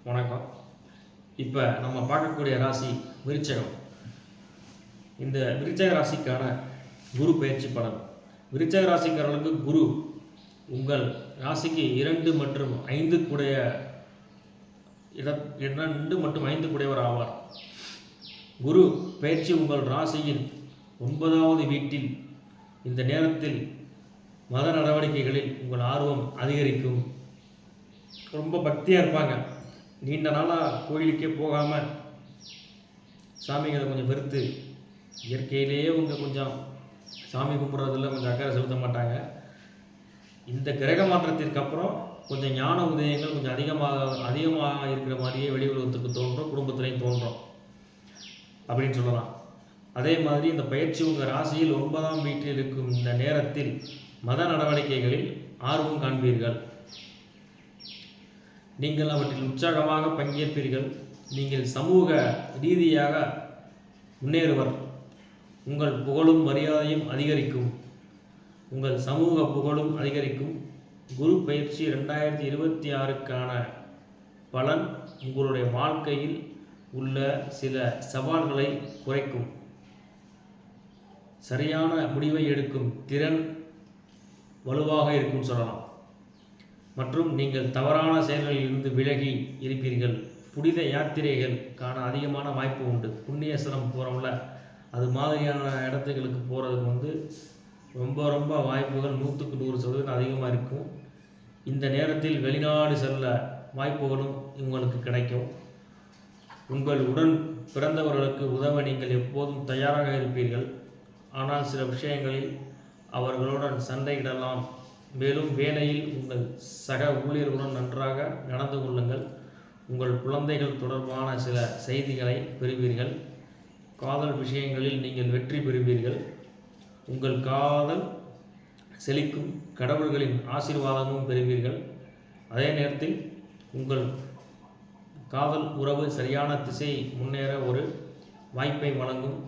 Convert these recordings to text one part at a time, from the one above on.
வணக்கம். இப்போ நம்ம பார்க்கக்கூடிய ராசி விருச்சகம். இந்த விருச்சக ராசிக்கான குரு பயிற்சி பலன். விருச்சக ராசிக்காரர்களுக்கு குரு உங்கள் ராசிக்கு 2 மற்றும் 5 கூடைய 2 மற்றும் 5 கூடையவர் ஆவார். குரு பயிற்சி உங்கள் ராசியின் 9வது வீட்டில். இந்த நேரத்தில் மத நடவடிக்கைகளில் உங்கள் ஆர்வம் அதிகரிக்கும். ரொம்ப பக்தியாக இருப்பாங்க. நீண்ட நாளாக கோயிலுக்கே போகாமல் சாமிகளை கொஞ்சம் வெறுத்து இயற்கையிலேயே கொஞ்சம் சாமி கும்பிட்றதில் கொஞ்சம் அக்கறை செலுத்த மாட்டாங்க. இந்த கிரக மாற்றத்திற்கு அப்புறம் கொஞ்சம் ஞான உதயங்கள் கொஞ்சம் அதிகமாக இருக்கிற மாதிரியே வெளி உலகத்துக்கு தோன்றும், குடும்பத்திலையும் தோன்றும் அப்படின்னு சொல்லலாம். அதே மாதிரி இந்த பயிற்சி உங்கள் ராசியில் 9ஆம் வீட்டில் இருக்கும் இந்த நேரத்தில் மத நடவடிக்கைகளில் ஆர்வம் காண்பீர்கள். நீங்கள் அவற்றில் உற்சாகமாக பங்கேற்பீர்கள். நீங்கள் சமூக ரீதியாக முன்னேறுவர். உங்கள் புகழும் மரியாதையும் அதிகரிக்கும். உங்கள் சமூக புகழும் அதிகரிக்கும். குரு பயிற்சி 2026க்கான பலன் உங்களுடைய வாழ்க்கையில் உள்ள சில சவால்களை குறைக்கும். சரியான முடிவை எடுக்கும் திறன் வலுவாக இருக்கும் சொல்லலாம். மற்றும் நீங்கள் தவறான செயல்களில் இருந்து விலகி இருப்பீர்கள். புனித யாத்திரைகள் காண அதிகமான வாய்ப்பு உண்டு. புண்ணியஸ்தலம் போகிறோம்ல, அது மாதிரியான இடத்துகளுக்கு போகிறதுக்கு ரொம்ப வாய்ப்புகள் 100% அதிகமாக இருக்கும். இந்த நேரத்தில் வெளிநாடு செல்ல வாய்ப்புகளும் உங்களுக்கு கிடைக்கும். உங்கள் உடன் பிறந்தவர்களுக்கு உதவ நீங்கள் எப்போதும் தயாராக இருப்பீர்கள். ஆனால் சில விஷயங்களில் அவர்களுடன் சண்டையிடலாம். மேலும் வேலையில் உங்கள் சக ஊழியர்களுடன் நன்றாக நடந்து கொள்ளுங்கள். உங்கள் குழந்தைகள் தொடர்பான சில செய்திகளை பெறுவீர்கள். காதல் விஷயங்களில் நீங்கள் வெற்றி பெறுவீர்கள். உங்கள் காதல் செழிக்கும். கடவுள்களின் ஆசீர்வாதமும் பெறுவீர்கள். அதே நேரத்தில் உங்கள் காதல் உறவு சரியான திசை முன்னேற ஒரு வாய்ப்பை வழங்கும்.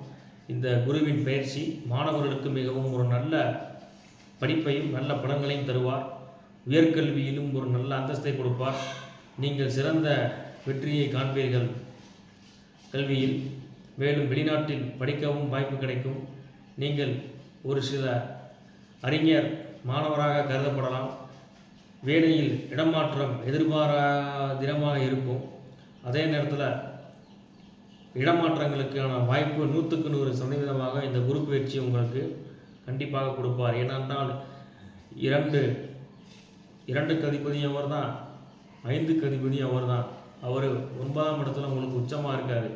இந்த குருவின் பயிற்சி மாணவர்களுக்கு மிகவும் ஒரு நல்ல படிப்பையும் நல்ல பலன்களையும் தருவார். உயர்கல்வியிலும் ஒரு நல்ல அந்தஸ்தை கொடுப்பார். நீங்கள் சிறந்த வெற்றியை காண்பீர்கள் கல்வியில். மேலும் வெளிநாட்டில் படிக்கவும் வாய்ப்பு கிடைக்கும். நீங்கள் ஒரு சில அறிஞர் மாணவராக கருதப்படலாம். வேலையில் இடமாற்றம் எதிர்பாராதினமாக இருக்கும். அதே நேரத்தில் இடமாற்றங்களுக்கான வாய்ப்பு 100% இந்த குரு பயிற்சி உங்களுக்கு கண்டிப்பாக கொடுப்பார். ஏனென்றால் 2 அதிபதியும் அவர் தான், 5 அதிபதியும் அவர் தான். அவர் 9ஆம் இடத்துல உங்களுக்கு உச்சமாக இருக்காது.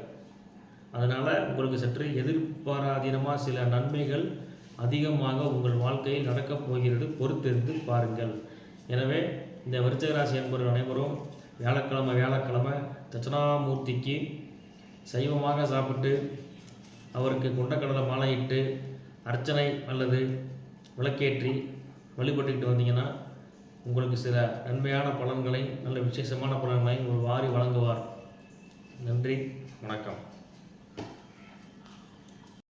அதனால் உங்களுக்கு சற்று எதிர்பாராதீனமாக சில நன்மைகள் அதிகமாக உங்கள் வாழ்க்கையில் நடக்கப் போகிறது. பொறுத்திருந்து பாருங்கள். எனவே இந்த விருச்சிக ராசி என்பவர்கள் அனைவரும் வியாழக்கிழமை தட்சிணாமூர்த்திக்கு சைவமாக சாப்பிட்டு அவருக்கு கொண்டக்கடலை மாலையிட்டு அர்ச்சனை அல்லது விளக்கேற்றி வழிபட்டுக்கிட்டு வந்தீங்கன்னா உங்களுக்கு சில நன்மையான பலன்களை, நல்ல விசேஷமான பலன்களை வாரி வழங்குவார். நன்றி, வணக்கம்.